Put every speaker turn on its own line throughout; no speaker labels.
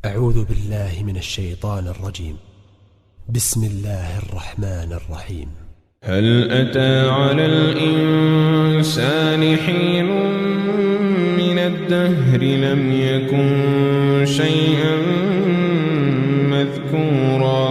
अऊज़ु बिल्लाहि मिनश शैतानिर रजीम। बिस्मिल्लाहिर रहमानिर रहीम।
हल अता अलल इंसानि हीनुम मिनद दहरि लम यकुन शैअन मज़कूरा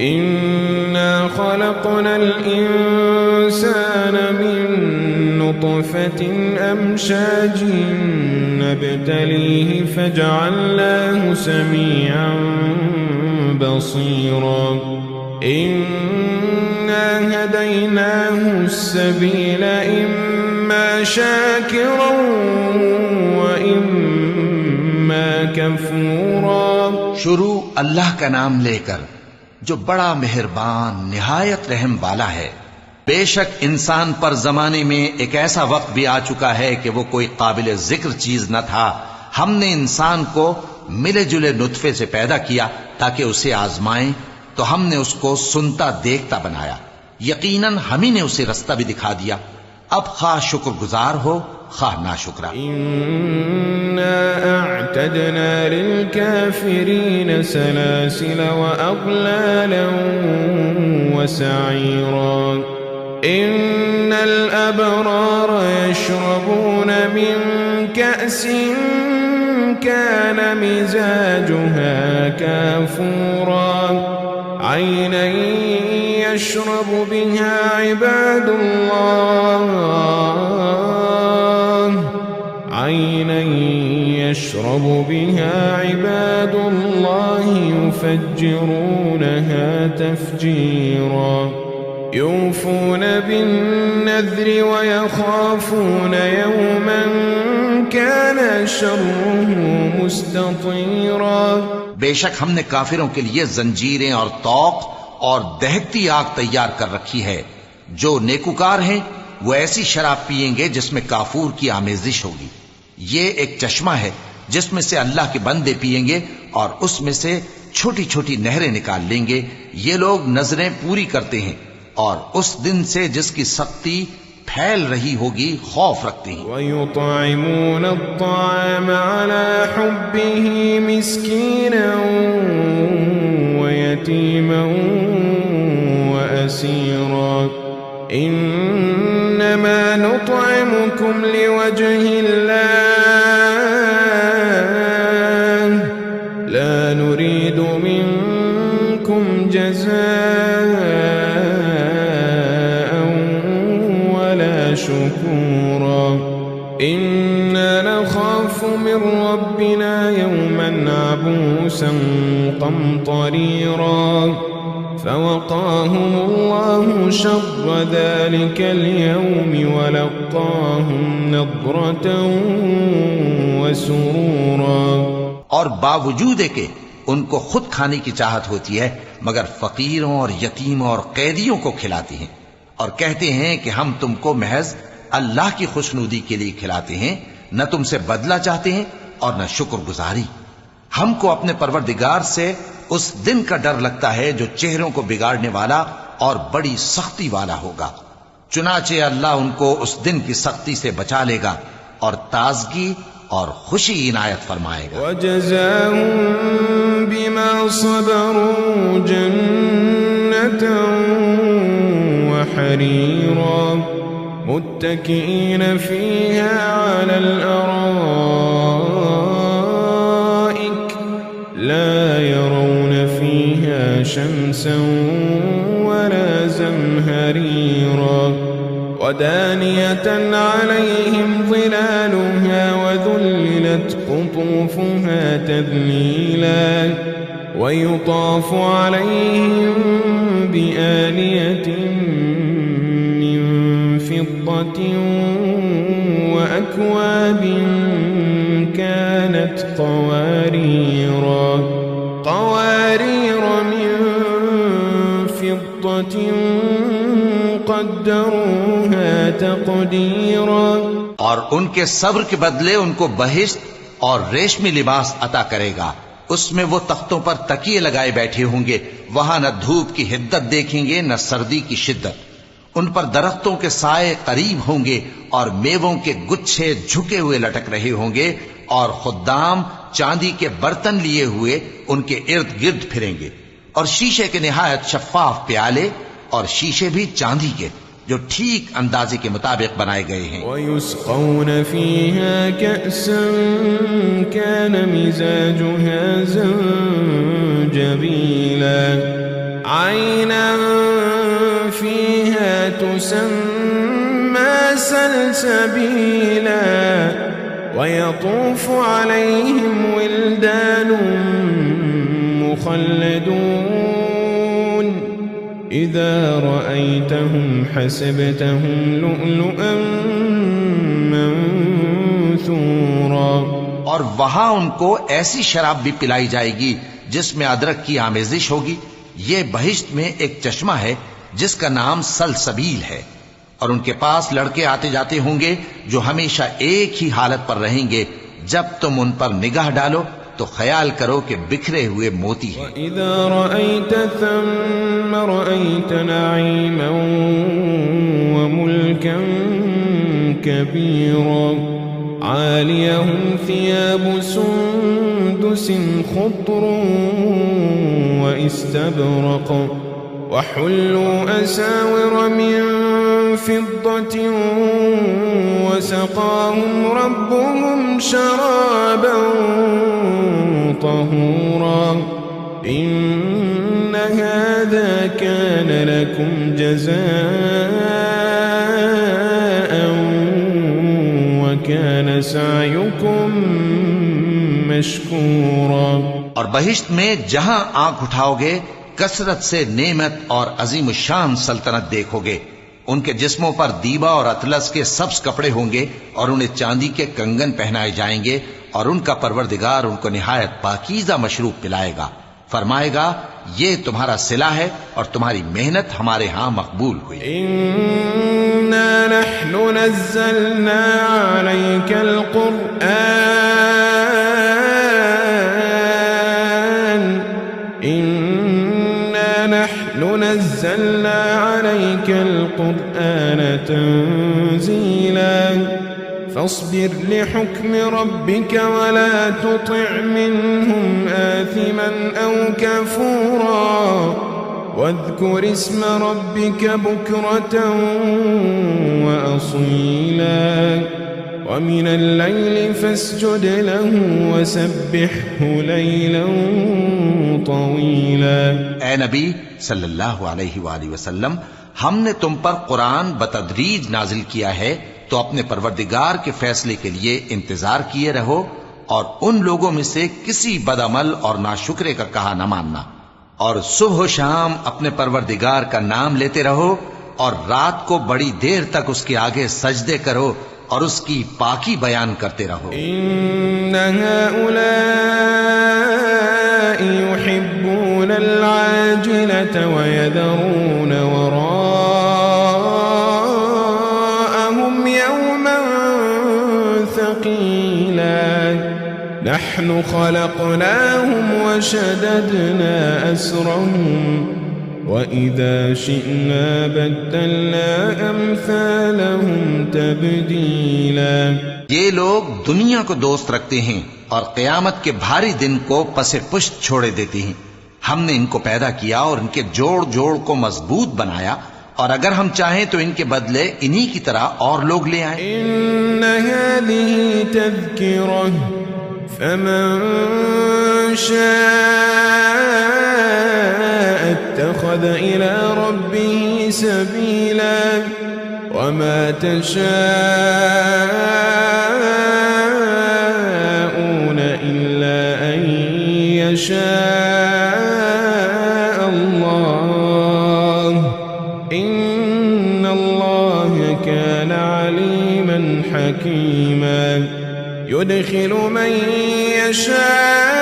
इन्ना खलक़नल इंसान मिन नुत्फ़तिन अमशाजिन नब्तलीहि फजअलनाहु समीअन बसीरा इन्ना हदैनाहु अस्सबील इम्मा शाकिरन व इम्मा कफूरा।
शुरू अल्लाह का नाम लेकर जो बड़ा मेहरबान निहायत रहम वाला है। बेशक इंसान पर जमाने में एक ऐसा वक्त भी आ चुका है कि वो कोई काबिल जिक्र चीज न था। हमने इंसान को मिले जुले नुत्फे से पैदा किया ताकि उसे आजमाएं, तो हमने उसको सुनता देखता बनाया। यकीनन हम ही ने उसे रास्ता भी दिखा दिया। अब खा शुक्रगुजार हो खा नाशुक्रा।
इन्ना अअतदना लिलकाफिरीन सलासिल व अग़लालन व सईरा इन्नल अबरार यशरबून मिन कअसिन कान मिजाजुहा काफूरा ऐनन यशरब बिहा इबादुल्लाह ऐनन यशरब बिहा इबादुल्लाह युफज्जिरूनहा तफजीरा यूफून बिन्नज़्रि व यख़ाफ़ून यौमन कान शर्रुहु मुस्ततीरा।
बेशक हमने काफिरों के लिए जंजीरें और तौक और दहकती आग तैयार कर रखी है। जो नेकुकार हैं वो ऐसी शराब पिएंगे जिसमें काफूर की आमेजिश होगी। ये एक चश्मा है जिसमें से अल्लाह के बंदे पिएंगे और उसमें से छोटी छोटी नहरें निकाल लेंगे। ये लोग नजरें पूरी करते हैं और उस दिन से जिसकी सख्ती फैल रही होगी खौफ रखते हैं।
वयुतइमून अत्ताअम अला हुब्बिही मिस्कीनन व यतीमन व असीरा इन्नमा नुतइमुकुम लिवजहिल्लाह ला नुरीदु मिनकुम जज़ाअन वला शुकूरा इन्ना नखाफु मिन रब्बिना यौमन अबूसन क़मतरीरा फवक़ाहुमुल्लाहु शर्र ज़ालिकल यौमि वलक़्क़ाहुम नज़रतन व सुरूरा।
और बावजूद के उनको खुद खाने की चाहत होती है मगर फकीरों और यतीमों और कैदियों को खिलाते हैं और कहते हैं कि हम तुमको महज अल्लाह की खुशनुदी के लिए खिलाते हैं, न तुमसे बदला चाहते हैं और न शुक्रगुजारी। हमको अपने परवरदिगार से उस दिन का डर लगता है जो चेहरों को बिगाड़ने वाला और बड़ी सख्ती वाला होगा। चुनाचे अल्लाह उनको उस दिन की सख्ती से बचा लेगा और ताजगी और खुशी इनायत फरमाएगा।
वजज़ाहुम बिमा सबरू जन्नतन व हरीरा मुत्तकीन फीहा अलल अराइक ला यरौन फीहा शम्सन वला ज़महरीरा वदानियतन अलैहिम ज़िलालुहा वज़ुल्लिलत क़ुतूफ़ुहा तज़लीला वयुताफ़ु अलैहिम बिआनियतिन मिन फ़िद्दतिन वअक्वाबिन कानत क़वारीरा मिन फ़िद्दतिन क़द्दरूहा तक़दीरा।
और उनके सब्र के बदले उनको बहिश्त और रेशमी लिबास अता करेगा। उसमें वो तख्तों पर तकिए लगाए बैठे होंगे। वहां न धूप की हिद्दत देखेंगे न सर्दी की शिद्दत। उन पर दरख्तों के साए करीब होंगे और मेवों के गुच्छे झुके हुए लटक रहे होंगे और खुद्दाम चांदी के बर्तन लिए हुए उनके इर्द गिर्द फिरेंगे, और शीशे के निहायत शफाफ प्याले, और शीशे भी चांदी के जो ठीक अंदाजे के मुताबिक बनाए गए हैं।
वयुस्क़ौन फ़ीहा कअसन कान मिज़ाजुहा ज़ंजबीला ऐनन फ़ीहा तुसम्मा सलसबीला वयतूफ़ु अलैहिम विल्दानुन मुख़ल्लदून इज़ा रअयतहुम हसिबतहुम लुअलुअन मंसूरा।
और वहां उनको ऐसी शराब भी पिलाई जाएगी जिसमें अदरक की आमेजिश होगी। ये बहिश्त में एक चश्मा है जिसका नाम सलसबील है, और उनके पास लड़के आते जाते होंगे जो हमेशा एक ही हालत पर रहेंगे। जब तुम उन पर निगाह डालो तो ख्याल करो कि बिखरे हुए मोती हैं।
इज़ा रअयत थम्म रअयत नईमन व मुल्कन कबीरा आलियहुम थियाबु सुंदुसिन खुद्रुन व इस्तबरक़ वहुल्लू असाविर मिन फिद्दतिन वसक़ाहुम रब्बुहुम शराबन तहूरा इन्न हाज़ा कान लकुम जज़ाअन व कान सअयुकुम मशकूरा।
और बहिश्त में जहां आंख उठाओगे कसरत से नेमत और अजीम शान सल्तनत देखोगे। उनके जिस्मों पर दीबा और अतलस के सब्ज कपड़े होंगे, और उन्हें चांदी के कंगन पहनाए जाएंगे, और उनका परवरदिगार उनको निहायत पाकीज़ा मशरूब पिलाएगा। फरमाएगा, ये तुम्हारा सिला है और तुम्हारी मेहनत हमारे यहाँ मकबूल हुई।
इन्ना नहनु नज़्ज़लना अलैकल कुरआन इन्ना नहनु नज़्ज़लना अलैकल कुरआन तंज़ीला فاصبر لحكم ربك ولا تطع منهم آثما أو كفورا واذكر اسم ربك بكرة وأصيلا ومن الليل فاسجد له وسبحه ليلا طويلا।
ऐ नबी सल्लल्लाहु अलैहि वसल्लम, हमने तुम पर कुरान बतदरीज नाजिल किया है, तो अपने परवरदिगार के फैसले के लिए इंतजार किए रहो, और उन लोगों में से किसी बदअमल और नाशुक्रे का कहा न मानना, और सुबह शाम अपने परवरदिगार का नाम लेते रहो, और रात को बड़ी देर तक उसके आगे सजदे करो और उसकी पाकी बयान करते रहो।
इन्ना हाउलाई युहिब्बूनल आजिलता व यदरून वराअहुम यौमन थक़ीला नहनु खलक़नाहुम व शददना अस्रहुम وَإِذَا شِئْنَا بَدَّلْنَا أَمْثَالَهُمْ تَبْدِيلًا।
ये लोग दुनिया को दोस्त रखते हैं और क़यामत के भारी दिन को पसे पुष्ट छोड़े देते हैं। हमने इनको पैदा किया और इनके जोड़ जोड़ को मजबूत बनाया, और अगर हम चाहें तो इनके बदले इन्हीं की तरह और लोग ले आए।
إِنَّ هَذِهِ تَذْكِرَةٌ فَمَنْ شَاءَ اتَّخَذَ إِلَى رَبِّهِ سَبِيلًا وَمَا تَشَاءُونَ إِلَّا أَنْ يَشَاءَ اللَّهُ إِنَّ اللَّهَ كَانَ عَلِيمًا حَكِيمًا يُدْخِلُ مَنْ يَشَاءُ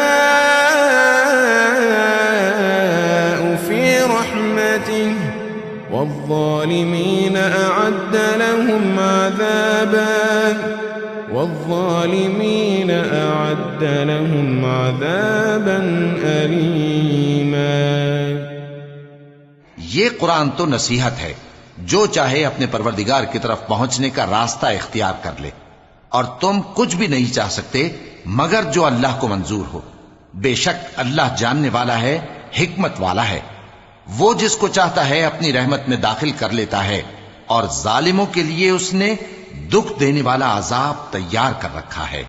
فِي رَحْمَتِهِ وَالظَّالِمِينَ أَعَدَّ لَهُمْ عَذَابًا أَلِيمًا।
ये कुरान तो नसीहत है, जो चाहे अपने परवरदिगार की तरफ पहुंचने का रास्ता इख्तियार कर ले, और तुम कुछ भी नहीं चाह सकते मगर जो अल्लाह को मंजूर हो। बेशक अल्लाह जानने वाला है, हिकमत वाला है। वो जिसको चाहता है अपनी रहमत में दाखिल कर लेता है, और जालिमों के लिए उसने दुख देने वाला अजाब तैयार कर रखा है।